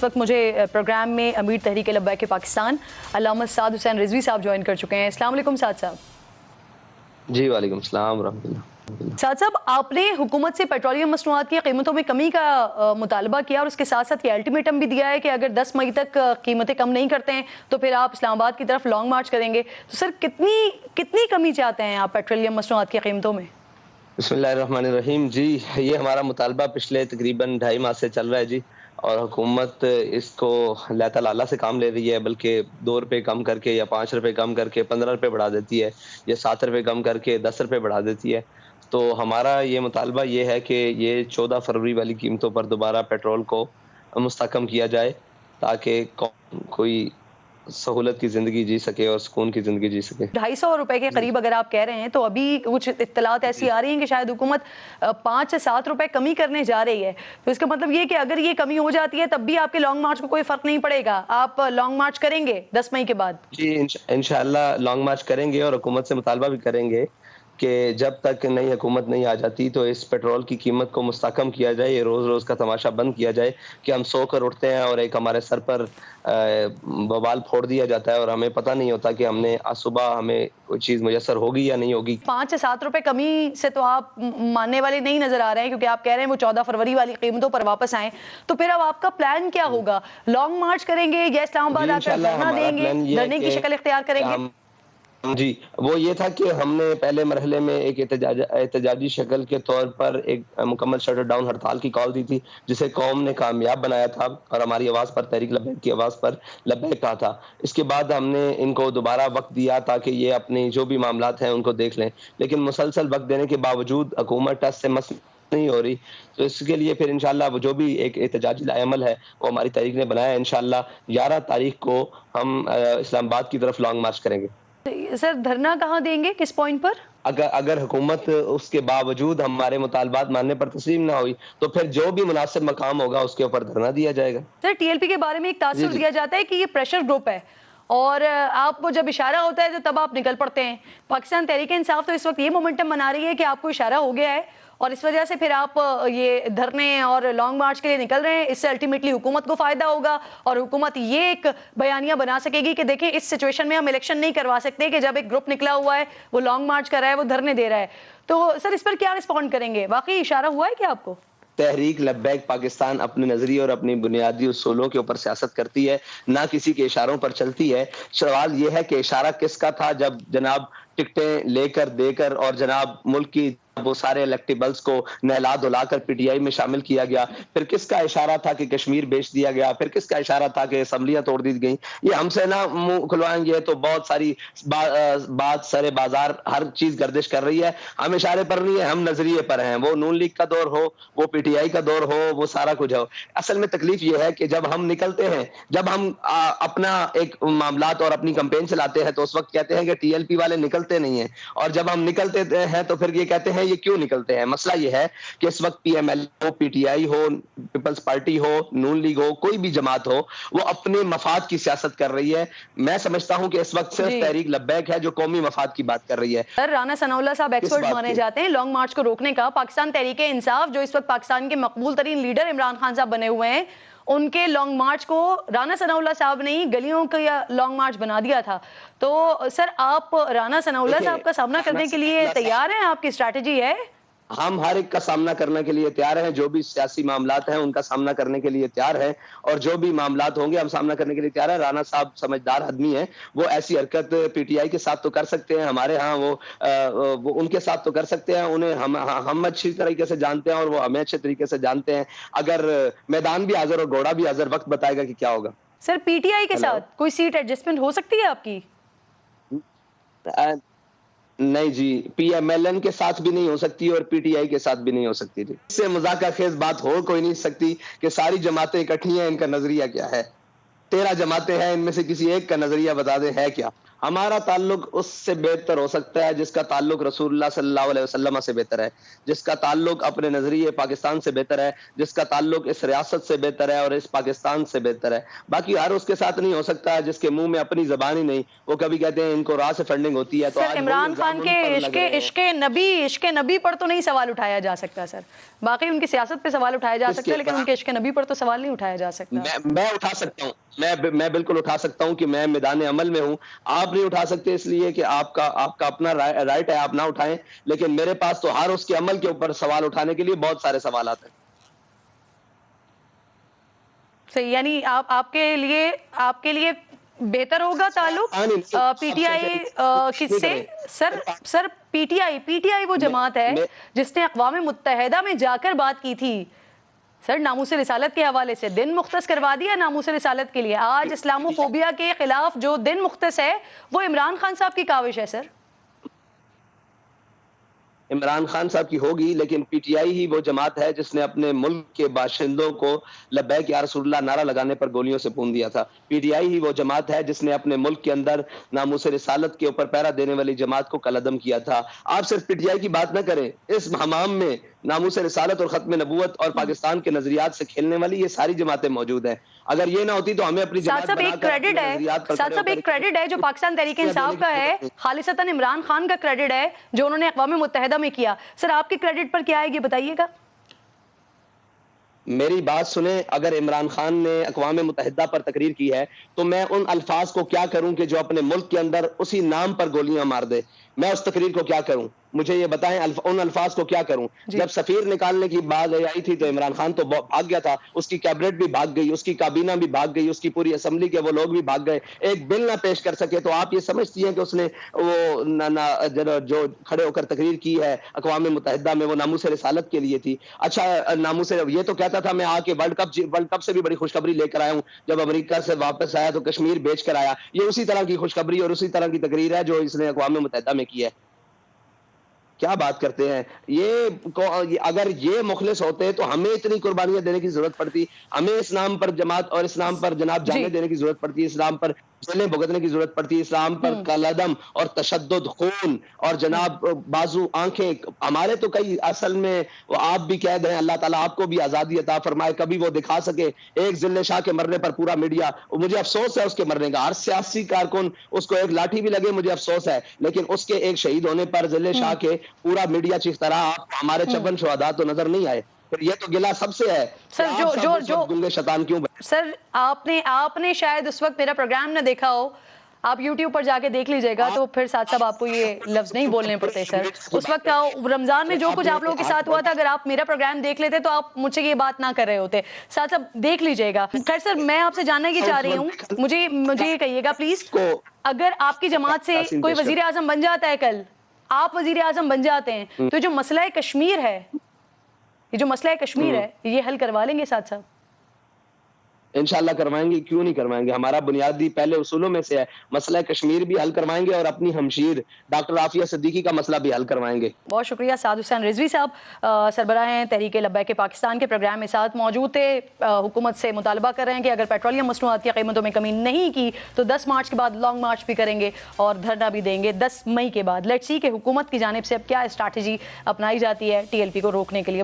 वक्त मुझे प्रोग्राम में अमीर तहरीक लब्बैक पाकिस्तान अल्लामा साद हुसैन रिजवी साहब ज्वाइन कर चुके हैं। अस्सलाम वालेकुम साद साहब। जी वालेकुम सलाम रहमतुल्लाह। साद साहब, आपने हुकूमत से पेट्रोलियम मसनूआत की कीमतों में कमी का मुतालबा किया और उसके साथ साथ ये अल्टीमेटम भी दिया है कि अगर 10 मई तक कीमतें कम नहीं करते हैं तो फिर आप इस्लामाबाद की तरफ लॉन्ग मार्च करेंगे। तो सर कितनी कमी चाहते हैं आप पेट्रोलियम मसनूआत की कीमतों में? बिस्मिल्लाहिर्रहमानिर्रहीम। जी, ये हमारा मुतालबा पिछले तकरीबन 2.5 माह से चल रहा है जी, और हुकूमत इसको लैता लाला से काम ले रही है, बल्कि 2 रुपये कम करके या 5 रुपये कम करके 15 रुपये बढ़ा देती है, या 7 रुपये कम करके 10 रुपये बढ़ा देती है। तो हमारा ये मुतालबा ये है कि ये 14 फरवरी वाली कीमतों पर दोबारा पेट्रोल को मुस्तहकम किया जाए, ताकि कोई सहूलत की ज़िंदगी जी सके और सुकून की ज़िंदगी जी सके। 250 रुपए के करीब अगर आप कह रहे हैं, तो अभी कुछ इत्तलात ऐसी आ रही हैं कि शायद हुकूमत 5 से 7 रुपए कमी करने जा रही है। तो इसका मतलब ये कि अगर ये कमी हो जाती है तब भी आपके लॉन्ग मार्च को कोई फ़र्क नहीं पड़ेगा, आप लॉन्ग मार्च करेंगे 10 मई के बाद? जी, इंशाअल्लाह लॉन्ग मार्च करेंगे और हुकूमत से मुतालबा भी करेंगे कि जब तक नई हुकूमत नहीं आ जाती तो इस पेट्रोल की कीमत को मुस्तहकम किया जाए, ये रोज़-रोज़ का तमाशा बंद किया जाए कि हम सो कर उठते हैं और एक हमारे सर पर बवाल फोड़ दिया जाता है और हमें पता नहीं होता कि हमने आज सुबह हमें कोई चीज़ मुयस्सर होगी या नहीं होगी। 5 से 7 रुपए कमी से तो आप मानने वाले नहीं नजर आ रहे हैं, क्योंकि आप कह रहे हैं वो 14 फरवरी वाली कीमतों पर वापस आए। तो फिर अब आपका प्लान क्या होगा? लॉन्ग मार्च करेंगे या इस्लामाबाद आकर धरना देंगे, धरने की शक्ल इख्तियार करेंगे? जी, वो ये था कि हमने पहले मरहले में एक एहतजाजी शक्ल के तौर पर एक मुकम्मल शटर डाउन हड़ताल की कॉल दी थी, जिसे कौम ने कामयाब बनाया था और हमारी आवाज़ पर, तहरीक लब्बैक की आवाज़ पर लब्बैक कहा था। इसके बाद हमने इनको दोबारा वक्त दिया ताकि ये अपनी जो भी मामलात हैं उनको देख लें, लेकिन मुसलसल वक्त देने के बावजूद हुकूमत टस से मस नहीं हो रही। तो इसके लिए फिर इंशाअल्लाह वो जो भी एक एहतजाजी अमल है वो हमारी तहरीक ने बनाया है। इंशाअल्लाह 11 तारीख को हम इस्लामाबाद की तरफ लॉन्ग मार्च करेंगे। सर, धरना कहाँ देंगे, किस पॉइंट पर? अगर हुकूमत उसके बावजूद हमारे मुतालबात मानने पर तस्लीम ना हुई तो फिर जो भी मुनासिब मकाम होगा उसके ऊपर धरना दिया जाएगा। सर, टीएलपी के बारे में एक तासुर दिया जाता है कि ये प्रेशर ग्रुप है और आपको जब इशारा होता है तो तब आप निकल पड़ते हैं। पाकिस्तान तहरीक इंसाफ तो इस वक्त ये मोमेंटम बना रही है कि आपको इशारा हो गया है और इस वजह से फिर आप ये धरने और लॉन्ग मार्च के लिए निकल रहे हैं। इससे अल्टीमेटली हुकूमत को फायदा होगा और हुकूमत ये एक बयानिया बना सकेगी कि देखें, इस सिचुएशन में हम इलेक्शन नहीं करवा सकते कि जब एक ग्रुप निकला हुआ है, वो लॉन्ग मार्च कर रहा है, वो धरने दे रहा है। तो सर, इस पर क्या रिस्पॉन्ड करेंगे? वाकई इशारा हुआ है क्या आपको? तहरीक लब्बैक पाकिस्तान अपने नजरिए और अपनी बुनियादी उसूलों के ऊपर सियासत करती है, ना किसी के इशारों पर चलती है। सवाल यह है कि इशारा किसका था जब जनाब टिकटें लेकर देकर और जनाब मुल्क की वो सारे इलेक्टेबल्स को नहला धुलाकर पीटीआई में शामिल किया गया? फिर किसका इशारा था कि कश्मीर बेच दिया गया? फिर किसका इशारा था कि असम्बलियां तोड़ दी गई? ये हमसे ना मुंह खुलवाएंगे तो बहुत सारी बात सरे बाजार हर चीज गर्दिश कर रही है। हम इशारे पर नहीं है, हम नजरिए पर हैं। वो नून लीग का दौर हो, वो पीटीआई का दौर हो, वो सारा कुछ हो। असल में तकलीफ ये है कि जब हम निकलते हैं, जब हम अपना एक मामलात और अपनी कैंपेन चलाते हैं तो उस वक्त कहते हैं कि टीएलपी वाले निकलते नहीं है, और जब हम निकलते हैं तो फिर ये कहते हैं ये क्यों निकलते हैं। मसला ये है कि इस वक्त पीएमएल हो, पीटीआई हो, पीपल्स पार्टी हो, नून लीग हो, कोई भी जमात हो, वो अपने मफाद की सियासत कर रही है। मैं समझता हूं कि इस वक्त सिर्फ तहरीक लब्बैक है जो कौमी मफाद की बात कर रही है। सर, राना सनाउल्लाह साहब एक्सपर्ट माने जाते हैं लॉन्ग मार्च को रोकने का। पाकिस्तान तहरीक इंसाफ जो इस वक्त पाकिस्तान के मकबूल तरीन लीडर इमरान खान साहब बने हुए हैं, उनके लॉन्ग मार्च को राना सनाउल्लाह साहब ने ही गलियों का लॉन्ग मार्च बना दिया था। तो सर, आप राना सनाउल्लाह साहब का सामना करने के लिए तैयार हैं? आपकी स्ट्रैटेजी है? हम हर एक का सामना करने के लिए तैयार हैं, जो भी सियासी मामलात हैं उनका सामना करने के लिए तैयार हैं, और जो भी मामलात होंगे हम सामना करने के लिए तैयार हैं। राना साहब समझदार आदमी हैं, वो ऐसी हरकत पीटीआई के साथ तो कर सकते हैं, हमारे यहाँ वो उनके साथ तो कर सकते हैं। उन्हें हम अच्छी तरीके से जानते हैं और वो हमें अच्छे तरीके से जानते हैं। अगर मैदान भी हाजिर और घोड़ा भी हाजिर, वक्त बताएगा कि क्या होगा। सर, पीटीआई के साथ कोई सीट एडजस्टमेंट हो सकती है आपकी? नहीं जी, पीएमएलएन के साथ भी नहीं हो सकती और पीटीआई के साथ भी नहीं हो सकती जी। इससे मजाक खेज बात हो कोई नहीं सकती कि सारी जमातें इकट्ठी हैं, इनका नजरिया क्या है। 13 जमातें हैं, इनमें से किसी एक का नजरिया बता दे है क्या। ہمارا تعلق اس سے بہتر ہو سکتا ہے جس کا تعلق رسول اللہ صلی اللہ علیہ وسلم سے بہتر ہے، جس کا تعلق اپنے نظریے پاکستان سے بہتر ہے، جس کا تعلق اس ریاست سے بہتر ہے اور اس پاکستان سے بہتر ہے۔ باقی ہر اس کے ساتھ نہیں ہو سکتا جس کے منہ میں اپنی زبان ہی نہیں، وہ کبھی کہتے ہیں ان کو راہ سے فنڈنگ ہوتی ہے، تو سر آج عمران خان کے عشق نبی پر تو نہیں سوال اٹھایا جا سکتا سر، باقی ان کی سیاست پہ سوال اٹھایا جا سکتا ہے لیکن ان کے عشق نبی پر تو سوال نہیں اٹھایا جا سکتا۔ میں اٹھا سکتا ہوں، میں بالکل اٹھا سکتا ہوں کہ میں میدان عمل میں ہوں، آپ نہیں اٹھا سکتے اس لیے کہ آپ کا اپنا رائٹ ہے، آپ نہ اٹھائیں، لیکن میرے پاس تو ہر اس کے عمل کے اوپر سوال اٹھانے کے لیے بہت سارے سوالات ہیں۔ صحیح، یعنی آپ کے لیے بہتر ہوگا تعلق پی ٹی آئی کس سے؟ سر پی ٹی آئی وہ جماعت ہے جس نے اقوام متحدہ میں جا کر بات کی تھی سر ناموس رسالت کے حوالے سے، دن مختص کروا دیا ناموس رسالت کے لیے۔ آج اسلامو فوبیا کے خلاف جو دن مختص ہے وہ عمران خان صاحب کی کاوش ہے سر۔ عمران خان صاحب کی ہوگی، لیکن پی ٹی آئی ہی وہ جماعت ہے جس نے اپنے ملک کے باشندوں کو لبیک یا رسول اللہ نعرہ لگانے پر گولیوں سے پون دیا تھا۔ پی ٹی آئی ہی وہ جماعت ہے جس نے اپنے ملک کے اندر ناموس رسالت کے اوپر پہرا دینے والی جماعت کو قلعدم کیا تھا۔ آپ صرف پی ٹی آئی کی بات نہ کریں، اس حمام میں ناموس رسالت اور ختم نبوت اور پاکستان کے نظریات سے کھیلنے والی یہ ساری جماعتیں موجود ہیں۔ اگر یہ نہ ہوتی تو ہمیں اپنی جماعت بنا کر اپنے نظریات پر ساتھ ایک کریڈٹ ہے جو پاکستان تحریک انصاف کا ہے، خالصتاً عمران خان کا کریڈٹ ہے جو انہوں نے اقوام متحدہ میں کیا۔ سر آپ کے کریڈٹ پر کیا ہے یہ بتائیے گا؟ میری بات سنیں، اگر عمران خان نے اقوام متحدہ پر تقریر کی ہے تو میں ان الفاظ کو کیا کروں کہ جو اپنے ملک کے اندر اسی نام پر گولیاں مار دے؟ میں اس تقریر کو کیا کروں؟ مجھے یہ بتائیں ان الفاظ کو کیا کروں؟ جب سفیر نکالنے کی بات آئی تھی تو عمران خان تو بھاگ گیا تھا، اس کی کیبنٹ بھی بھاگ گئی، اس کی کابینہ بھی بھاگ گئی، اس کی پوری اسمبلی کے وہ لوگ بھی بھاگ گئے، ایک بل نہ پیش کر سکے۔ تو آپ یہ سمجھتی ہیں کہ اس نے وہ جو کھڑے ہو کر تقریر کی ہے اقوام متحدہ میں وہ ناموس رسالت کے لیے تھی؟ اچھا ناموس یہ تو کہتا تھا میں آ کے ورلڈ کپ سے بھی بڑی خوشخبری لے کر آیا ہوں، جب امریکہ سے واپس آیا تو کشمیر بیچ کر آیا۔ یہ اسی طرح کی خوشخبری اور اسی طرح کی تقریر ہے جو اس نے اقوام متحدہ میں کی ہے۔ کیا بات کرتے ہیں یہ؟ اگر یہ مخلص ہوتے تو ہمیں اتنی قربانیاں دینے کی ضرورت پڑتی، ہمیں اسلام پر جماعت اور اسلام پر جناب جانے دینے کی ضرورت پڑتی، اسلام پر جیلیں بھگتنے کی ضرورت پڑتی، اسلام پر قلعدم اور تشدد، خون اور جناب بازو آنکھیں ہمارے تو کئی اصل میں وہ آپ بھی کہہ دیں اللہ تعالیٰ آپ کو بھی آزادی عطا فرمائے، کبھی وہ دکھا سکے ایک ذل شاہ کے مرنے پر پورا میڈیا، مجھے افسوس ہے اس کے مرنے کا، ہر سیاسی کارکن اس کو ایک لاٹھی بھی لگے مجھے افسوس ہے، لیکن اس کے ایک شہید ہونے پر ذل شاہ کے پورا میڈیا چیختا رہا، آپ ہمارے 56 شہداء تو نظر نہیں آئے۔ یہ تو گلہ سب سے ہے سر جو گنگے شیطان کیوں بنے؟ سر آپ نے شاید اس وقت میرا پروگرام نہ دیکھا ہو، آپ یوٹیوب پر جا کے دیکھ لیجئے گا تو پھر ساتھ صاحب آپ کو یہ لفظ نہیں بولنے پڑتے سر۔ اس وقت رمضان میں جو کچھ آپ لوگوں کے ساتھ ہوا تھا، اگر آپ میرا پروگرام دیکھ لیتے تو آپ مجھ سے یہ بات نہ کر رہے ہوتے۔ ساتھ صاحب دیکھ لیجئے گا۔ خیر سر میں آپ سے جاننا یہ چاہ رہی ہوں، مجھے یہ کہیے گا پلیز، اگر آپ کی جماعت سے کوئی وزیر اعظم بن جاتا ہے، کل آپ وزیر اعظم بن جاتے ہیں تو جو مسئلہ کشمیر ہے، یہ حل کروا لیں گے ساتھ صاحب؟ انشاءاللہ کروائیں گے، کیوں نہیں کروائیں گے؟ ہمارا بنیادی پہلے اصولوں میں سے ہے، مسئلہ کشمیر بھی حل کروائیں گے اور اپنی ہمشیر ڈاکٹر عافیہ صدیقی کا مسئلہ بھی حل کروائیں گے۔ بہت شکریہ سعد حسین رضوی صاحب، سربراہ ہیں تحریک لبیک پاکستان کے پروگرام میں ساتھ موجود تھے۔ حکومت سے مطالبہ کر رہے ہیں کہ اگر پیٹرولیم مصنوعات کی قیمتوں میں کمی نہیں کی تو 10 مارچ کے بعد لانگ مارچ بھی کریں گے اور دھرنا بھی دیں گے 10 مئی کے بعد۔ لیٹس سی کہ حکومت کی جانب سے اب کیا اسٹریٹجی اپنائی جاتی ہے TLP کو روکنے کے لیے۔